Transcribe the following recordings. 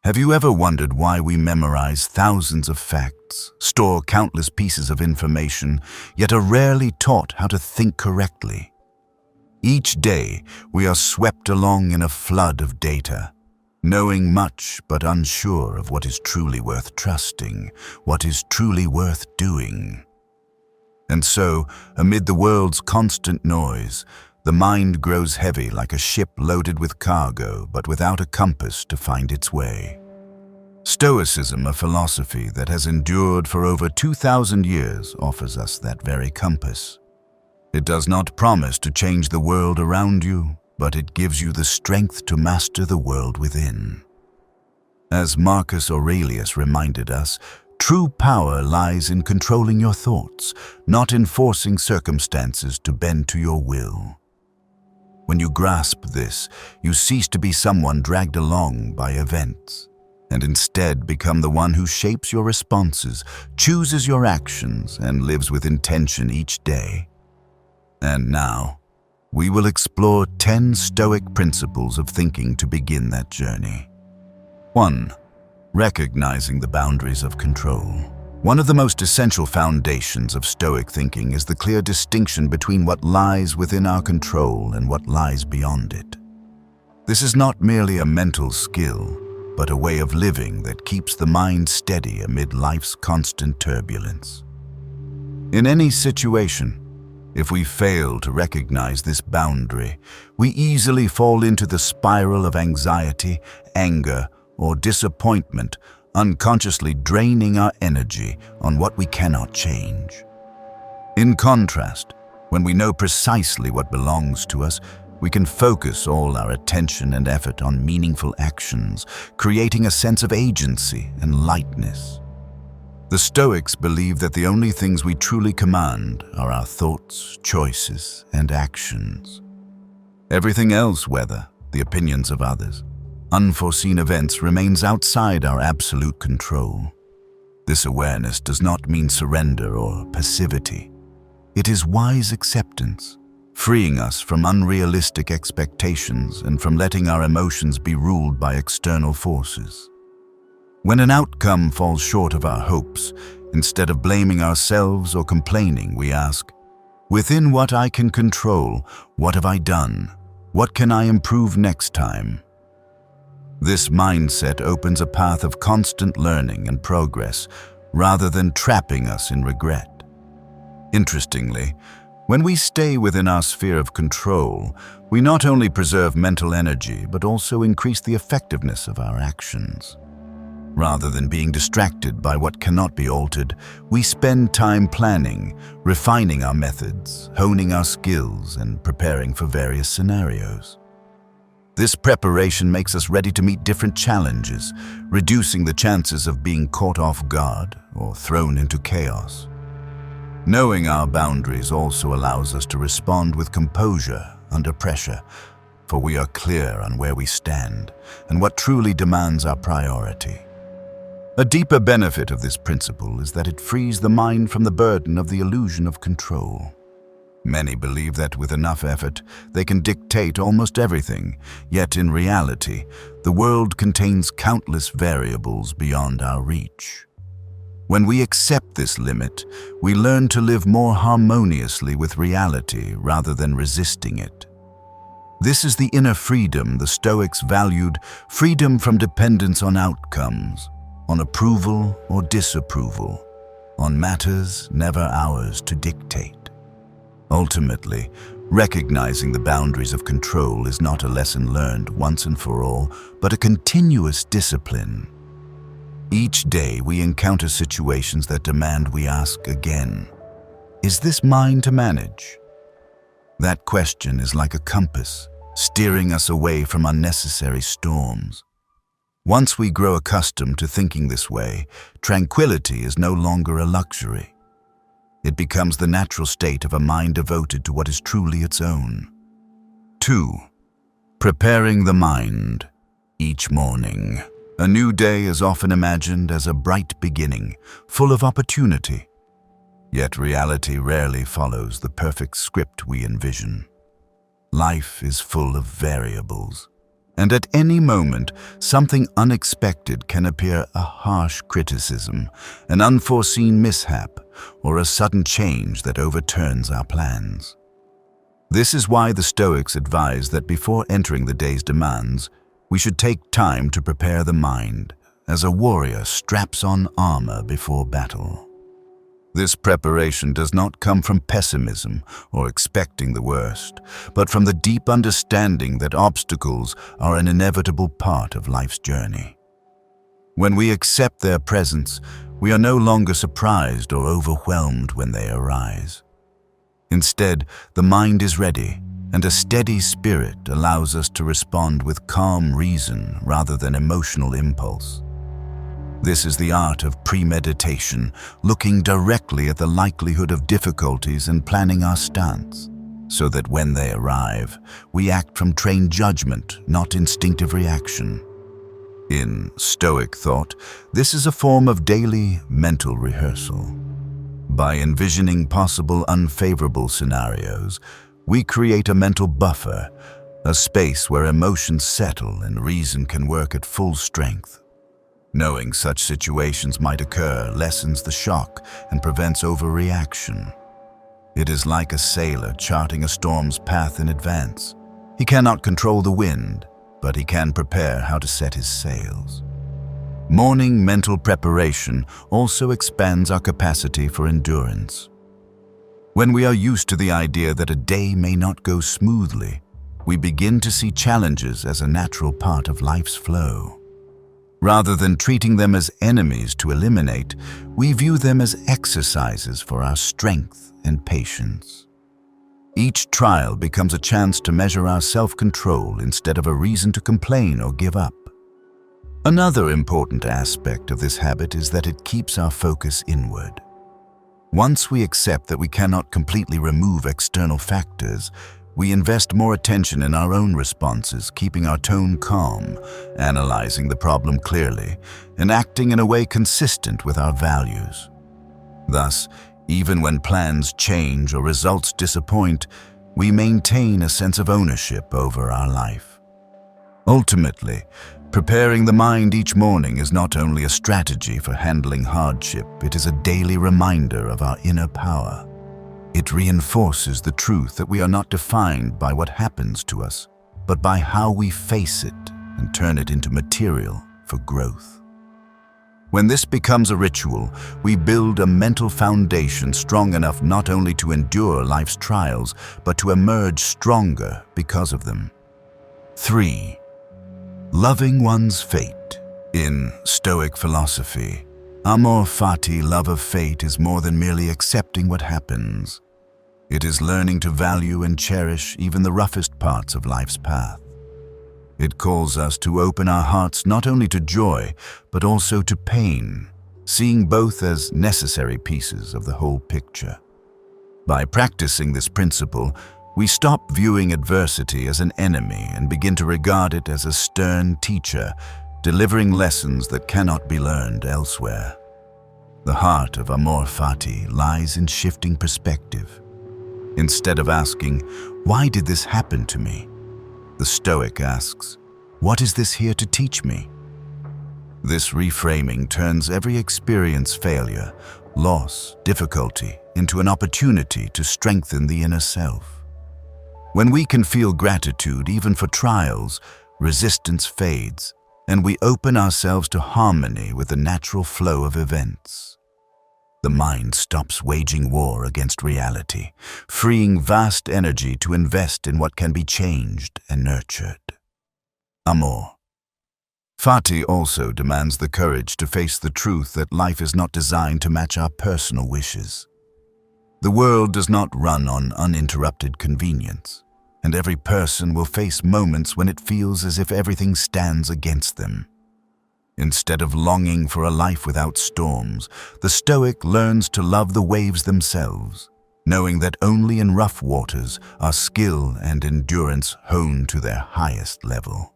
Have you ever wondered why we memorize thousands of facts, store countless pieces of information, yet are rarely taught how to think correctly? Each day, we are swept along in a flood of data, knowing much but unsure of what is truly worth trusting, what is truly worth doing. And so, amid the world's constant noise, the mind grows heavy like a ship loaded with cargo but without a compass to find its way. Stoicism, a philosophy that has endured for over 2,000 years, offers us that very compass. It does not promise to change the world around you, but it gives you the strength to master the world within. As Marcus Aurelius reminded us, true power lies in controlling your thoughts, not in forcing circumstances to bend to your will. When you grasp this, you cease to be someone dragged along by events, and instead become the one who shapes your responses, chooses your actions, and lives with intention each day. And now, we will explore 10 Stoic principles of thinking to begin that journey. 1. Recognizing the boundaries of control. One of the most essential foundations of Stoic thinking is the clear distinction between what lies within our control and what lies beyond it. This is not merely a mental skill, but a way of living that keeps the mind steady amid life's constant turbulence. In any situation, if we fail to recognize this boundary, we easily fall into the spiral of anxiety, anger, or disappointment, unconsciously draining our energy on what we cannot change. In contrast, when we know precisely what belongs to us, we can focus all our attention and effort on meaningful actions, creating a sense of agency and lightness. The Stoics believe that the only things we truly command are our thoughts, choices, and actions. Everything else, whether the opinions of others, unforeseen events, remains outside our absolute control. This awareness does not mean surrender or passivity. It is wise acceptance, freeing us from unrealistic expectations and from letting our emotions be ruled by external forces. When an outcome falls short of our hopes, instead of blaming ourselves or complaining, we ask, within what I can control, what have I done? What can I improve next time? This mindset opens a path of constant learning and progress, rather than trapping us in regret. Interestingly, when we stay within our sphere of control, we not only preserve mental energy, but also increase the effectiveness of our actions. Rather than being distracted by what cannot be altered, we spend time planning, refining our methods, honing our skills, and preparing for various scenarios. This preparation makes us ready to meet different challenges, reducing the chances of being caught off guard or thrown into chaos. Knowing our boundaries also allows us to respond with composure under pressure, for we are clear on where we stand and what truly demands our priority. A deeper benefit of this principle is that it frees the mind from the burden of the illusion of control. Many believe that with enough effort, they can dictate almost everything, yet in reality, the world contains countless variables beyond our reach. When we accept this limit, we learn to live more harmoniously with reality rather than resisting it. This is the inner freedom the Stoics valued, freedom from dependence on outcomes, on approval or disapproval, on matters never ours to dictate. Ultimately, recognizing the boundaries of control is not a lesson learned once and for all, but a continuous discipline. Each day we encounter situations that demand we ask again, is this mine to manage? That question is like a compass, steering us away from unnecessary storms. Once we grow accustomed to thinking this way, tranquility is no longer a luxury. It becomes the natural state of a mind devoted to what is truly its own. 2. Preparing the mind. Each morning, a new day is often imagined as a bright beginning, full of opportunity. Yet reality rarely follows the perfect script we envision. Life is full of variables. And at any moment, something unexpected can appear: a harsh criticism, an unforeseen mishap, or a sudden change that overturns our plans. This is why the Stoics advise that before entering the day's demands, we should take time to prepare the mind, as a warrior straps on armor before battle. This preparation does not come from pessimism or expecting the worst, but from the deep understanding that obstacles are an inevitable part of life's journey. When we accept their presence, we are no longer surprised or overwhelmed when they arise. Instead, the mind is ready, and a steady spirit allows us to respond with calm reason rather than emotional impulse. This is the art of premeditation, looking directly at the likelihood of difficulties and planning our stance, so that when they arrive, we act from trained judgment, not instinctive reaction. In Stoic thought, this is a form of daily mental rehearsal. By envisioning possible unfavorable scenarios, we create a mental buffer, a space where emotions settle and reason can work at full strength. Knowing such situations might occur lessens the shock and prevents overreaction. It is like a sailor charting a storm's path in advance. He cannot control the wind, but he can prepare how to set his sails. Morning mental preparation also expands our capacity for endurance. When we are used to the idea that a day may not go smoothly, we begin to see challenges as a natural part of life's flow. Rather than treating them as enemies to eliminate, we view them as exercises for our strength and patience. Each trial becomes a chance to measure our self-control instead of a reason to complain or give up. Another important aspect of this habit is that it keeps our focus inward. Once we accept that we cannot completely remove external factors, we invest more attention in our own responses, keeping our tone calm, analyzing the problem clearly, and acting in a way consistent with our values. Thus, even when plans change or results disappoint, we maintain a sense of ownership over our life. Ultimately, preparing the mind each morning is not only a strategy for handling hardship, it is a daily reminder of our inner power. It reinforces the truth that we are not defined by what happens to us, but by how we face it and turn it into material for growth. When this becomes a ritual, we build a mental foundation strong enough not only to endure life's trials, but to emerge stronger because of them. 3. Loving one's fate. In Stoic philosophy, amor fati, love of fate, is more than merely accepting what happens. It is learning to value and cherish even the roughest parts of life's path. It calls us to open our hearts not only to joy, but also to pain, seeing both as necessary pieces of the whole picture. By practicing this principle, we stop viewing adversity as an enemy and begin to regard it as a stern teacher, delivering lessons that cannot be learned elsewhere. The heart of amor fati lies in shifting perspective. Instead of asking, "Why did this happen to me?" the Stoic asks, "What is this here to teach me?" This reframing turns every experience, failure, loss, difficulty, into an opportunity to strengthen the inner self. When we can feel gratitude even for trials, resistance fades, and we open ourselves to harmony with the natural flow of events. The mind stops waging war against reality, freeing vast energy to invest in what can be changed and nurtured. Amor fati also demands the courage to face the truth that life is not designed to match our personal wishes. The world does not run on uninterrupted convenience, and every person will face moments when it feels as if everything stands against them. Instead of longing for a life without storms, the Stoic learns to love the waves themselves, knowing that only in rough waters are skill and endurance honed to their highest level.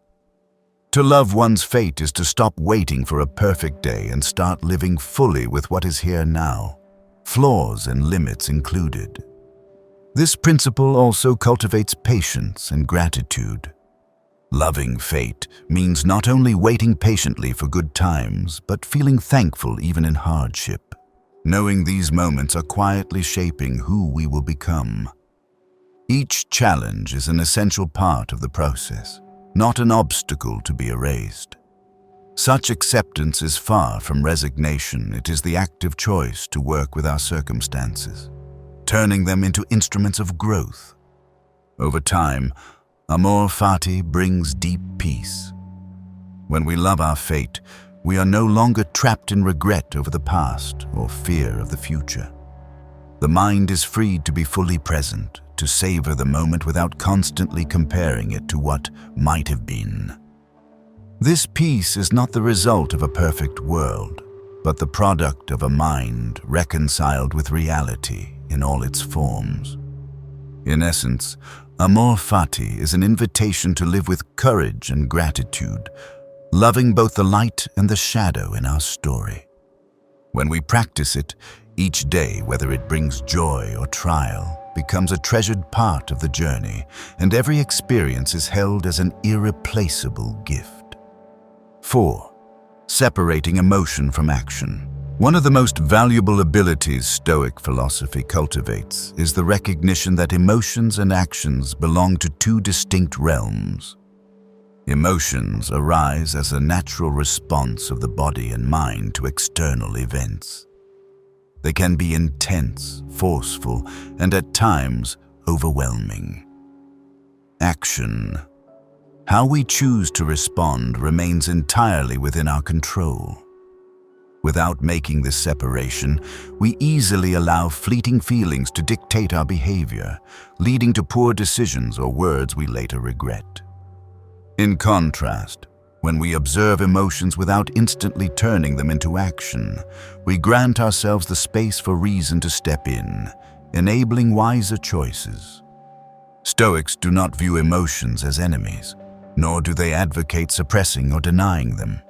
To love one's fate is to stop waiting for a perfect day and start living fully with what is here now, flaws and limits included. This principle also cultivates patience and gratitude. Loving fate means not only waiting patiently for good times, but feeling thankful even in hardship, knowing these moments are quietly shaping who we will become. Each challenge is an essential part of the process, not an obstacle to be erased. Such acceptance is far from resignation. It is the active choice to work with our circumstances, turning them into instruments of growth. Over time, amor fati brings deep peace. When we love our fate, we are no longer trapped in regret over the past or fear of the future. The mind is freed to be fully present, to savor the moment without constantly comparing it to what might have been. This peace is not the result of a perfect world, but the product of a mind reconciled with reality in all its forms. In essence, amor fati is an invitation to live with courage and gratitude, loving both the light and the shadow in our story. When we practice it, each day, whether it brings joy or trial, becomes a treasured part of the journey, and every experience is held as an irreplaceable gift. 4. Separating emotion from action. One of the most valuable abilities Stoic philosophy cultivates is the recognition that emotions and actions belong to two distinct realms. Emotions arise as a natural response of the body and mind to external events. They can be intense, forceful, and at times overwhelming. Action. How we choose to respond remains entirely within our control. Without making this separation, we easily allow fleeting feelings to dictate our behavior, leading to poor decisions or words we later regret. In contrast, when we observe emotions without instantly turning them into action, we grant ourselves the space for reason to step in, enabling wiser choices. Stoics do not view emotions as enemies, nor do they advocate suppressing or denying them.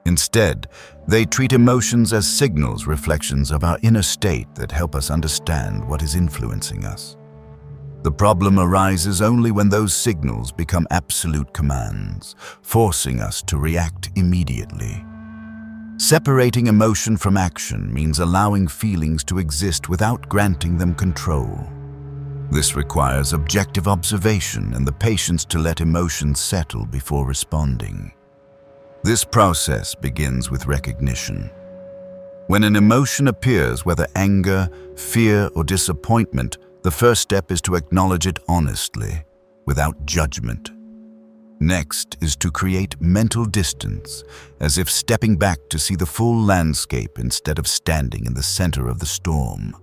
Instead, they treat emotions as signals, reflections of our inner state that help us understand what is influencing us. The problem arises only when those signals become absolute commands, forcing us to react immediately. Separating emotion from action means allowing feelings to exist without granting them control. This requires objective observation and the patience to let emotions settle before responding. This process begins with recognition. When an emotion appears, whether anger, fear, or disappointment, the first step is to acknowledge it honestly, without judgment. Next is to create mental distance, as if stepping back to see the full landscape instead of standing in the center of the storm.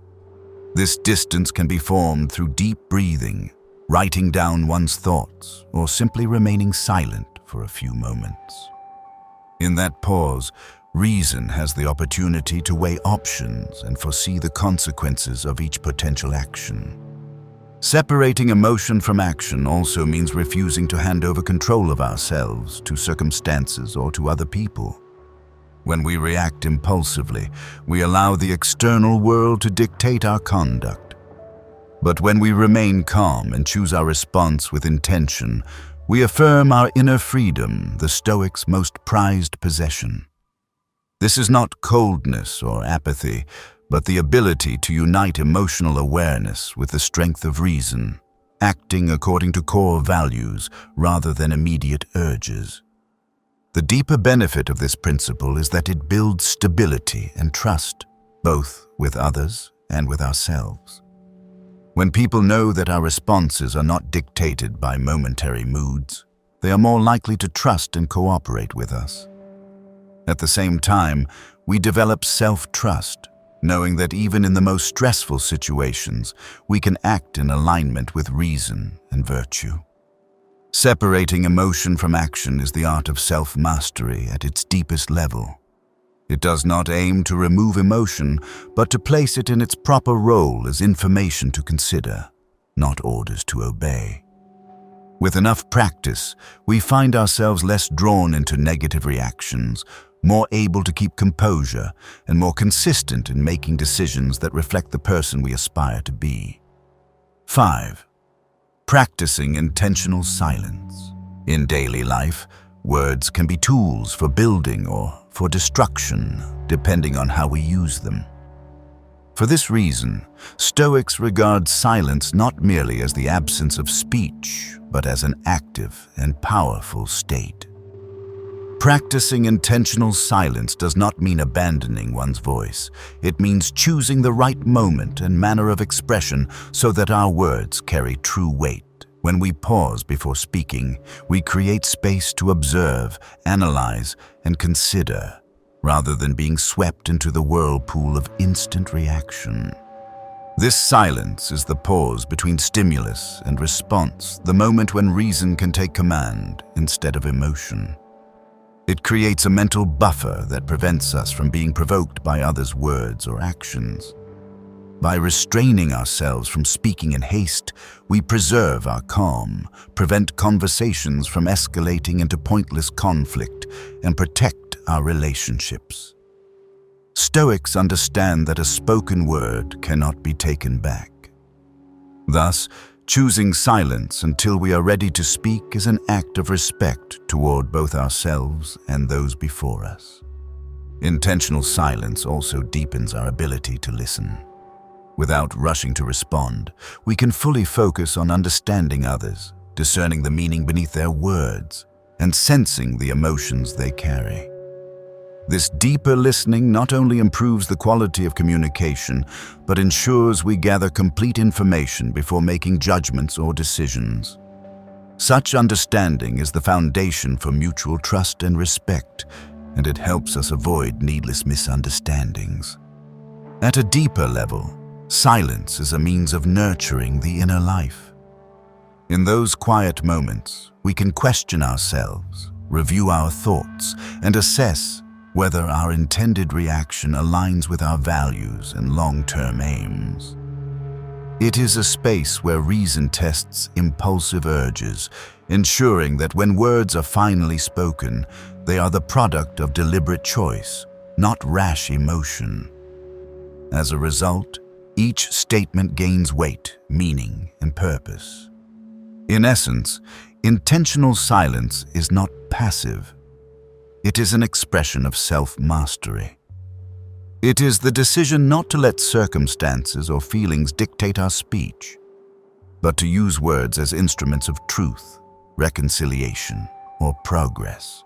This distance can be formed through deep breathing, writing down one's thoughts, or simply remaining silent for a few moments. In that pause, reason has the opportunity to weigh options and foresee the consequences of each potential action. Separating emotion from action also means refusing to hand over control of ourselves to circumstances or to other people. When we react impulsively, we allow the external world to dictate our conduct. But when we remain calm and choose our response with intention, we affirm our inner freedom, the Stoics' most prized possession. This is not coldness or apathy, but the ability to unite emotional awareness with the strength of reason, acting according to core values rather than immediate urges. The deeper benefit of this principle is that it builds stability and trust, both with others and with ourselves. When people know that our responses are not dictated by momentary moods, they are more likely to trust and cooperate with us. At the same time, we develop self-trust, knowing that even in the most stressful situations, we can act in alignment with reason and virtue. Separating emotion from action is the art of self-mastery at its deepest level. It does not aim to remove emotion, but to place it in its proper role as information to consider, not orders to obey. With enough practice, we find ourselves less drawn into negative reactions, more able to keep composure, and more consistent in making decisions that reflect the person we aspire to be. 5. Practicing intentional silence. In daily life, words can be tools for building or for destruction, depending on how we use them. For this reason, Stoics regard silence not merely as the absence of speech, but as an active and powerful state. Practicing intentional silence does not mean abandoning one's voice. It means choosing the right moment and manner of expression so that our words carry true weight. When we pause before speaking, we create space to observe, analyze, and consider, rather than being swept into the whirlpool of instant reaction. This silence is the pause between stimulus and response, the moment when reason can take command instead of emotion. It creates a mental buffer that prevents us from being provoked by others' words or actions. By restraining ourselves from speaking in haste, we preserve our calm, prevent conversations from escalating into pointless conflict, and protect our relationships. Stoics understand that a spoken word cannot be taken back. Thus, choosing silence until we are ready to speak is an act of respect toward both ourselves and those before us. Intentional silence also deepens our ability to listen. Without rushing to respond, we can fully focus on understanding others, discerning the meaning beneath their words, and sensing the emotions they carry. This deeper listening not only improves the quality of communication, but ensures we gather complete information before making judgments or decisions. Such understanding is the foundation for mutual trust and respect, and it helps us avoid needless misunderstandings. At a deeper level, silence is a means of nurturing the inner life. In those quiet moments, we can question ourselves, review our thoughts, and assess whether our intended reaction aligns with our values and long-term aims. It is a space where reason tests impulsive urges, ensuring that when words are finally spoken, they are the product of deliberate choice, not rash emotion. As a result, each statement gains weight, meaning, and purpose. In essence, intentional silence is not passive. It is an expression of self-mastery. It is the decision not to let circumstances or feelings dictate our speech, but to use words as instruments of truth, reconciliation, or progress.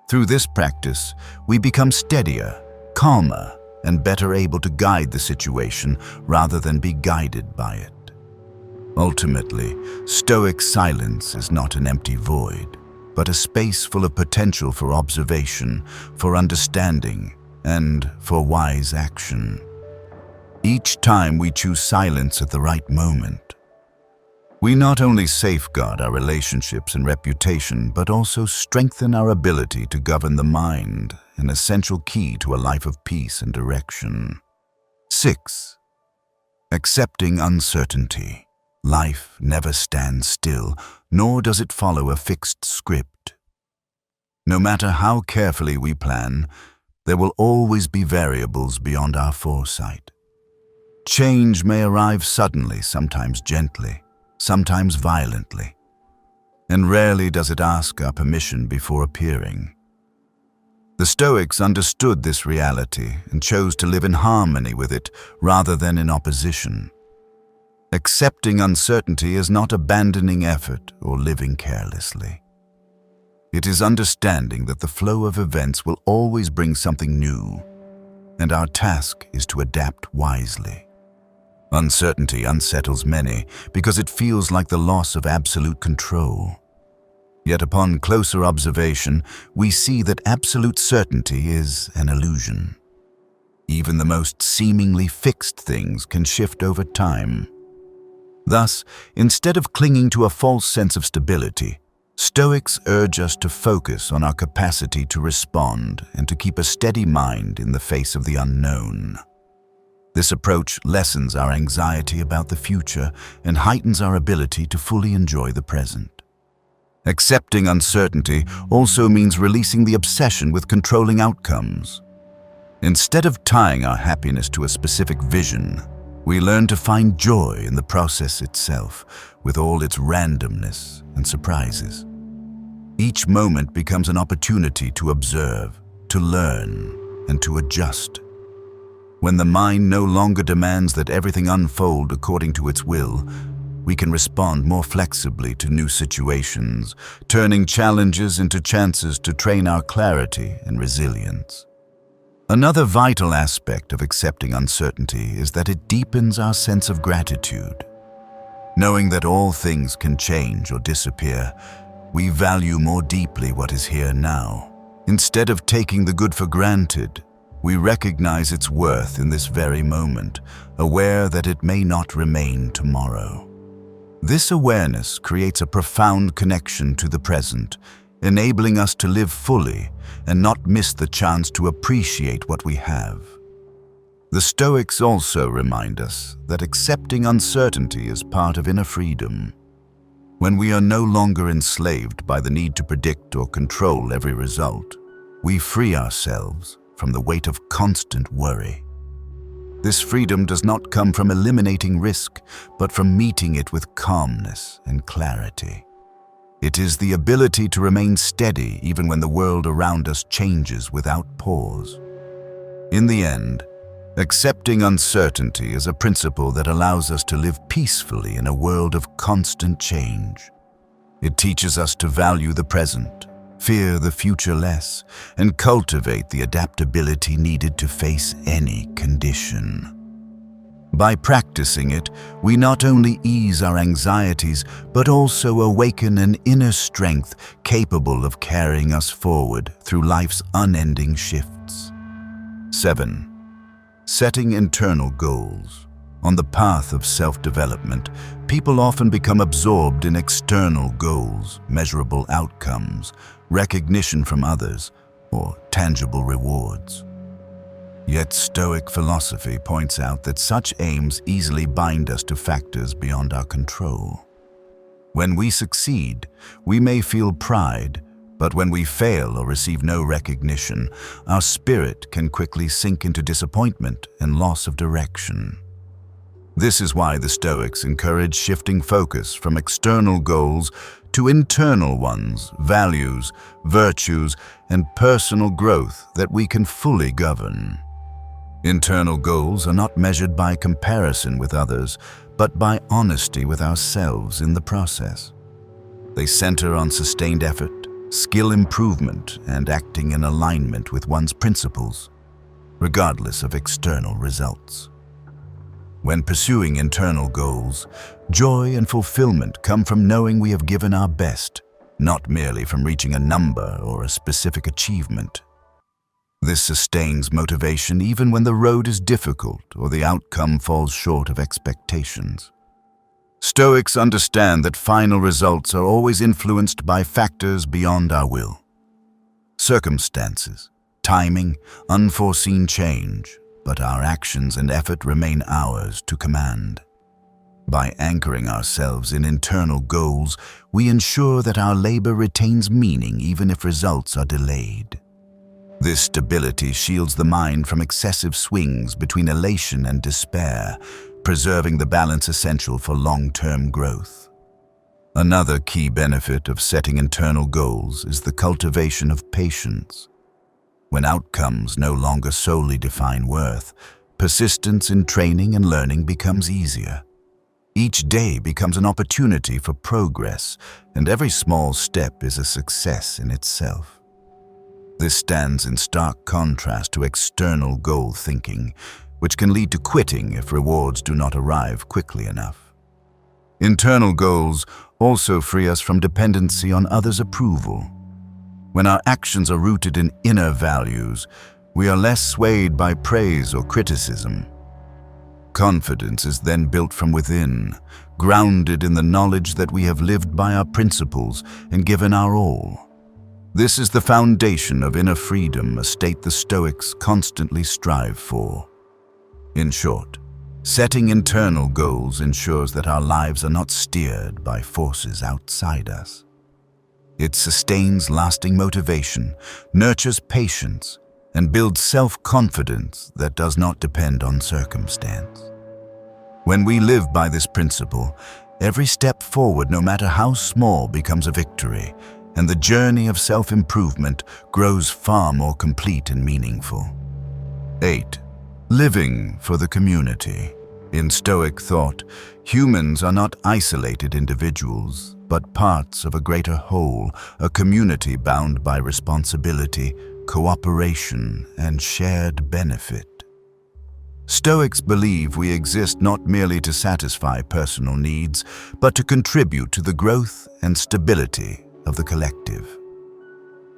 Through this practice, we become steadier, calmer, and better able to guide the situation rather than be guided by it. Ultimately, Stoic silence is not an empty void, but a space full of potential for observation, for understanding, and for wise action. Each time we choose silence at the right moment, we not only safeguard our relationships and reputation, but also strengthen our ability to govern the mind, an essential key to a life of peace and direction. 6. Accepting uncertainty. Life never stands still, nor does it follow a fixed script. No matter how carefully we plan, there will always be variables beyond our foresight. Change may arrive suddenly, sometimes gently, sometimes violently, and rarely does it ask our permission before appearing. The Stoics understood this reality and chose to live in harmony with it rather than in opposition. Accepting uncertainty is not abandoning effort or living carelessly. It is understanding that the flow of events will always bring something new, and our task is to adapt wisely. Uncertainty unsettles many because it feels like the loss of absolute control. Yet upon closer observation, we see that absolute certainty is an illusion. Even the most seemingly fixed things can shift over time. Thus, instead of clinging to a false sense of stability, Stoics urge us to focus on our capacity to respond and to keep a steady mind in the face of the unknown. This approach lessens our anxiety about the future and heightens our ability to fully enjoy the present. Accepting uncertainty also means releasing the obsession with controlling outcomes. Instead of tying our happiness to a specific vision, we learn to find joy in the process itself, with all its randomness and surprises. Each moment becomes an opportunity to observe, to learn, and to adjust. When the mind no longer demands that everything unfold according to its will, we can respond more flexibly to new situations, turning challenges into chances to train our clarity and resilience. Another vital aspect of accepting uncertainty is that it deepens our sense of gratitude. Knowing that all things can change or disappear, we value more deeply what is here now. Instead of taking the good for granted, we recognize its worth in this very moment, aware that it may not remain tomorrow. This awareness creates a profound connection to the present, enabling us to live fully and not miss the chance to appreciate what we have. The Stoics also remind us that accepting uncertainty is part of inner freedom. When we are no longer enslaved by the need to predict or control every result, we free ourselves from the weight of constant worry. This freedom does not come from eliminating risk, but from meeting it with calmness and clarity. It is the ability to remain steady even when the world around us changes without pause. In the end, accepting uncertainty is a principle that allows us to live peacefully in a world of constant change. It teaches us to value the present, fear the future less, and cultivate the adaptability needed to face any condition. By practicing it, we not only ease our anxieties, but also awaken an inner strength capable of carrying us forward through life's unending shifts. 7. Setting internal goals. On the path of self-development, people often become absorbed in external goals, measurable outcomes, recognition from others, or tangible rewards. Yet Stoic philosophy points out that such aims easily bind us to factors beyond our control. When we succeed, we may feel pride, but when we fail or receive no recognition, our spirit can quickly sink into disappointment and loss of direction. This is why the Stoics encourage shifting focus from external goals to internal ones, values, virtues, and personal growth that we can fully govern. Internal goals are not measured by comparison with others, but by honesty with ourselves in the process. They center on sustained effort, skill improvement, and acting in alignment with one's principles, regardless of external results. When pursuing internal goals, joy and fulfillment come from knowing we have given our best, not merely from reaching a number or a specific achievement. This sustains motivation even when the road is difficult or the outcome falls short of expectations. Stoics understand that final results are always influenced by factors beyond our will. Circumstances, timing, unforeseen change, but our actions and effort remain ours to command. By anchoring ourselves in internal goals, we ensure that our labor retains meaning even if results are delayed. This stability shields the mind from excessive swings between elation and despair, preserving the balance essential for long-term growth. Another key benefit of setting internal goals is the cultivation of patience. When outcomes no longer solely define worth, persistence in training and learning becomes easier. Each day becomes an opportunity for progress, and every small step is a success in itself. This stands in stark contrast to external goal thinking, which can lead to quitting if rewards do not arrive quickly enough. Internal goals also free us from dependency on others' approval. When our actions are rooted in inner values, we are less swayed by praise or criticism. Confidence is then built from within, grounded in the knowledge that we have lived by our principles and given our all. This is the foundation of inner freedom, a state the Stoics constantly strive for. In short, setting internal goals ensures that our lives are not steered by forces outside us. It sustains lasting motivation, nurtures patience, and builds self-confidence that does not depend on circumstance. When we live by this principle, every step forward, no matter how small, becomes a victory, and the journey of self-improvement grows far more complete and meaningful. 8. Living for the community. In Stoic thought, humans are not isolated individuals, but parts of a greater whole, a community bound by responsibility, cooperation, and shared benefit. Stoics believe we exist not merely to satisfy personal needs, but to contribute to the growth and stability of the collective.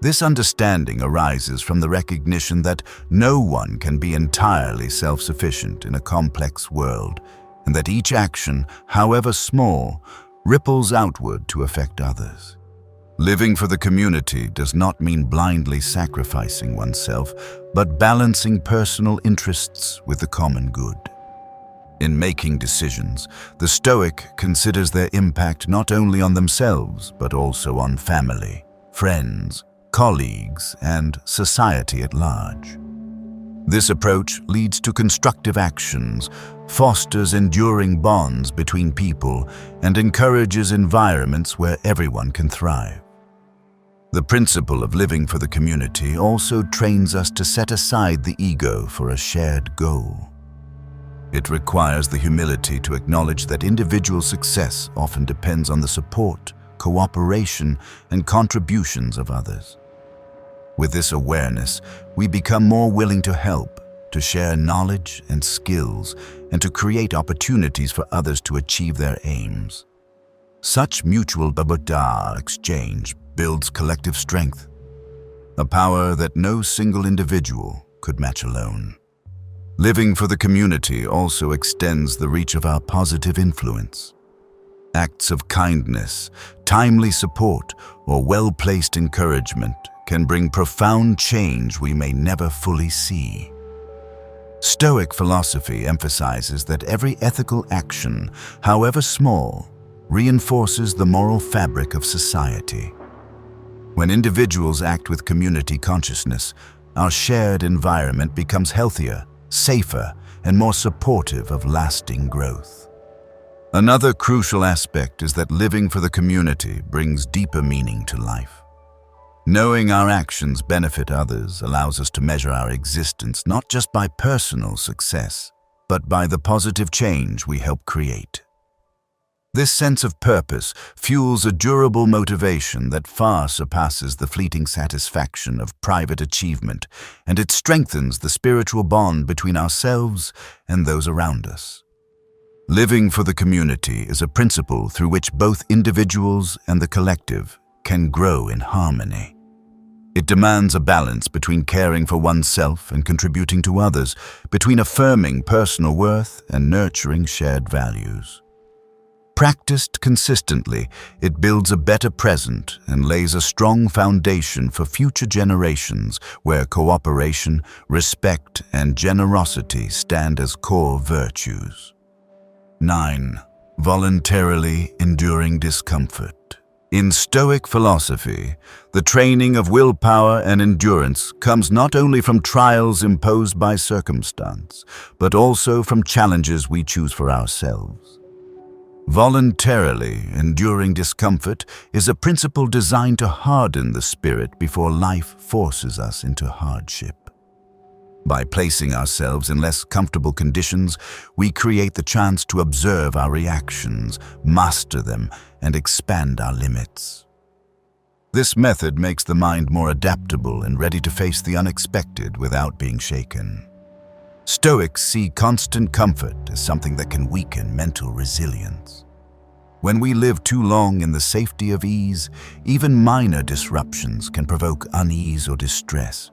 This understanding arises from the recognition that no one can be entirely self-sufficient in a complex world, and that each action, however small, ripples outward to affect others. Living for the community does not mean blindly sacrificing oneself, but balancing personal interests with the common good. In making decisions, the Stoic considers their impact not only on themselves, but also on family, friends, colleagues, and society at large. This approach leads to constructive actions, fosters enduring bonds between people, and encourages environments where everyone can thrive. The principle of living for the community also trains us to set aside the ego for a shared goal. It requires the humility to acknowledge that individual success often depends on the support, cooperation, and contributions of others. With this awareness, we become more willing to help, to share knowledge and skills, and to create opportunities for others to achieve their aims. Such mutual exchange builds collective strength, a power that no single individual could match alone. Living for the community also extends the reach of our positive influence. Acts of kindness, timely support, or well-placed encouragement can bring profound change we may never fully see. Stoic philosophy emphasizes that every ethical action, however small, reinforces the moral fabric of society. When individuals act with community consciousness, our shared environment becomes healthier, safer, and more supportive of lasting growth. Another crucial aspect is that living for the community brings deeper meaning to life. Knowing our actions benefit others allows us to measure our existence not just by personal success, but by the positive change we help create. This sense of purpose fuels a durable motivation that far surpasses the fleeting satisfaction of private achievement, and it strengthens the spiritual bond between ourselves and those around us. Living for the community is a principle through which both individuals and the collective can grow in harmony. It demands a balance between caring for oneself and contributing to others, between affirming personal worth and nurturing shared values. Practiced consistently, it builds a better present and lays a strong foundation for future generations where cooperation, respect, and generosity stand as core virtues. 9. Voluntarily enduring discomfort. In Stoic philosophy, the training of willpower and endurance comes not only from trials imposed by circumstance, but also from challenges we choose for ourselves. Voluntarily enduring discomfort is a principle designed to harden the spirit before life forces us into hardship. By placing ourselves in less comfortable conditions, we create the chance to observe our reactions, master them, and expand our limits. This method makes the mind more adaptable and ready to face the unexpected without being shaken. Stoics see constant comfort as something that can weaken mental resilience. When we live too long in the safety of ease, even minor disruptions can provoke unease or distress.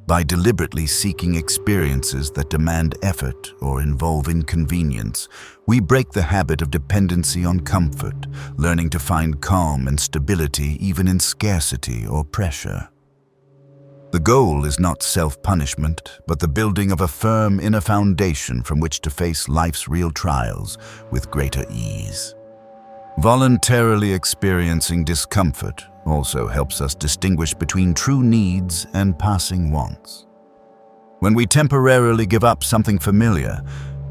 By deliberately seeking experiences that demand effort or involve inconvenience, we break the habit of dependency on comfort, learning to find calm and stability even in scarcity or pressure. The goal is not self-punishment, but the building of a firm inner foundation from which to face life's real trials with greater ease. Voluntarily experiencing discomfort also helps us distinguish between true needs and passing wants. When we temporarily give up something familiar,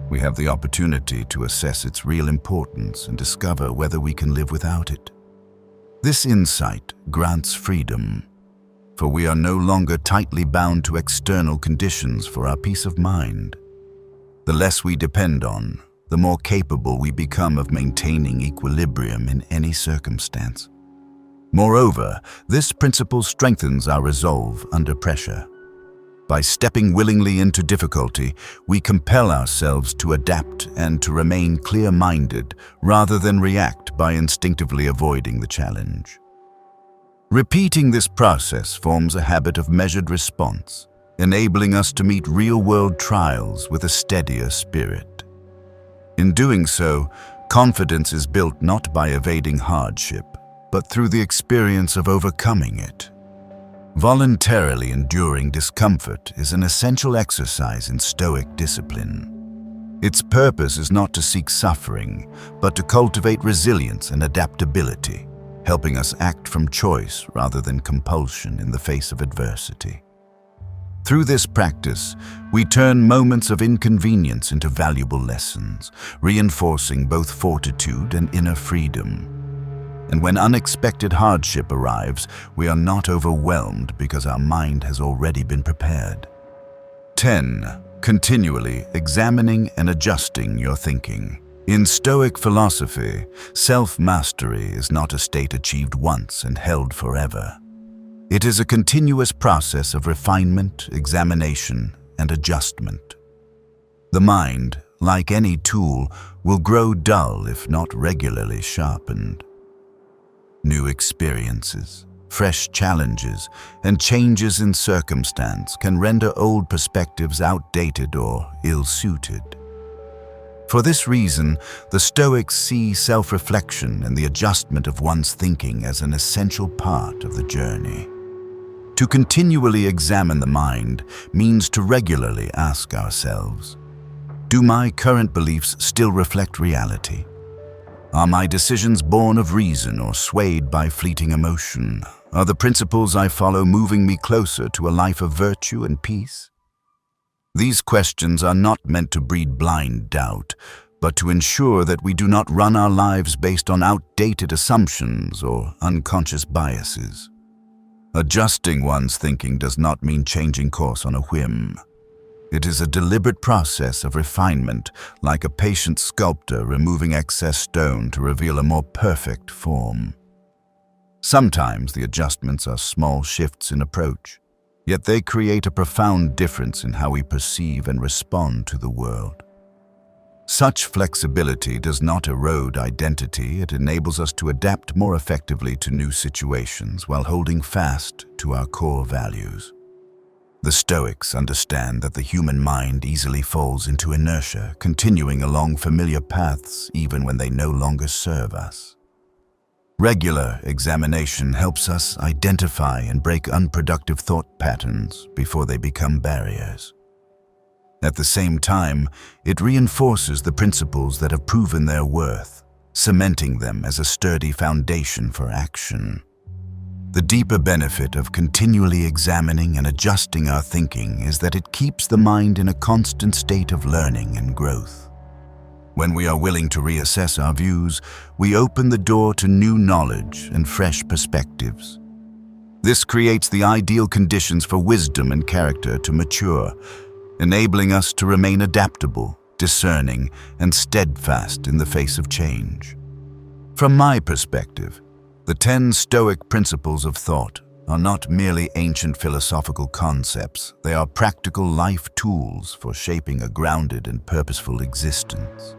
we have the opportunity to assess its real importance and discover whether we can live without it. This insight grants freedom, for we are no longer tightly bound to external conditions for our peace of mind. The less we depend on, the more capable we become of maintaining equilibrium in any circumstance. Moreover, this principle strengthens our resolve under pressure. By stepping willingly into difficulty, we compel ourselves to adapt and to remain clear-minded rather than react by instinctively avoiding the challenge. Repeating this process forms a habit of measured response, enabling us to meet real-world trials with a steadier spirit. In doing so, confidence is built not by evading hardship, but through the experience of overcoming it. Voluntarily enduring discomfort is an essential exercise in Stoic discipline. Its purpose is not to seek suffering, but to cultivate resilience and adaptability, helping us act from choice rather than compulsion in the face of adversity. Through this practice, we turn moments of inconvenience into valuable lessons, reinforcing both fortitude and inner freedom. And when unexpected hardship arrives, we are not overwhelmed because our mind has already been prepared. 10. Continually examining and adjusting your thinking. In Stoic philosophy, self-mastery is not a state achieved once and held forever. It is a continuous process of refinement, examination, and adjustment. The mind, like any tool, will grow dull if not regularly sharpened. New experiences, fresh challenges, and changes in circumstance can render old perspectives outdated or ill-suited. For this reason, the Stoics see self-reflection and the adjustment of one's thinking as an essential part of the journey. To continually examine the mind means to regularly ask ourselves, do my current beliefs still reflect reality? Are my decisions born of reason or swayed by fleeting emotion? Are the principles I follow moving me closer to a life of virtue and peace? These questions are not meant to breed blind doubt, but to ensure that we do not run our lives based on outdated assumptions or unconscious biases. Adjusting one's thinking does not mean changing course on a whim. It is a deliberate process of refinement, like a patient sculptor removing excess stone to reveal a more perfect form. Sometimes the adjustments are small shifts in approach, yet they create a profound difference in how we perceive and respond to the world. Such flexibility does not erode identity, it enables us to adapt more effectively to new situations while holding fast to our core values. The Stoics understand that the human mind easily falls into inertia, continuing along familiar paths even when they no longer serve us. Regular examination helps us identify and break unproductive thought patterns before they become barriers. At the same time, it reinforces the principles that have proven their worth, cementing them as a sturdy foundation for action. The deeper benefit of continually examining and adjusting our thinking is that it keeps the mind in a constant state of learning and growth. When we are willing to reassess our views, we open the door to new knowledge and fresh perspectives. This creates the ideal conditions for wisdom and character to mature, enabling us to remain adaptable, discerning, and steadfast in the face of change. From my perspective, the 10 Stoic principles of thought are not merely ancient philosophical concepts, they are practical life tools for shaping a grounded and purposeful existence.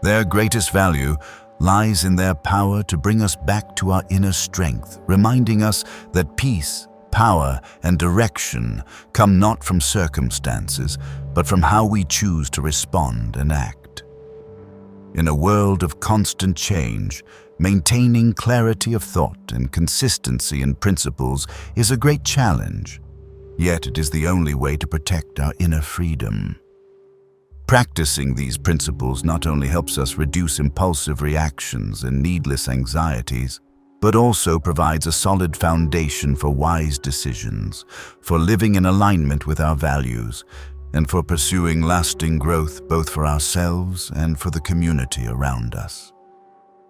Their greatest value lies in their power to bring us back to our inner strength, reminding us that peace, power, and direction come not from circumstances, but from how we choose to respond and act. In a world of constant change, maintaining clarity of thought and consistency in principles is a great challenge, yet it is the only way to protect our inner freedom. Practicing these principles not only helps us reduce impulsive reactions and needless anxieties, but also provides a solid foundation for wise decisions, for living in alignment with our values, and for pursuing lasting growth both for ourselves and for the community around us.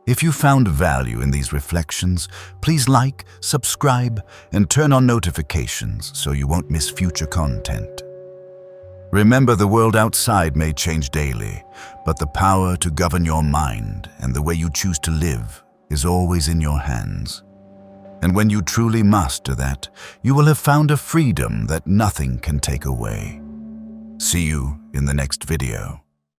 If you found value in these reflections, please like, subscribe, and turn on notifications so you won't miss future content. Remember, the world outside may change daily, but the power to govern your mind and the way you choose to live is always in your hands. And when you truly master that, you will have found a freedom that nothing can take away. See you in the next video.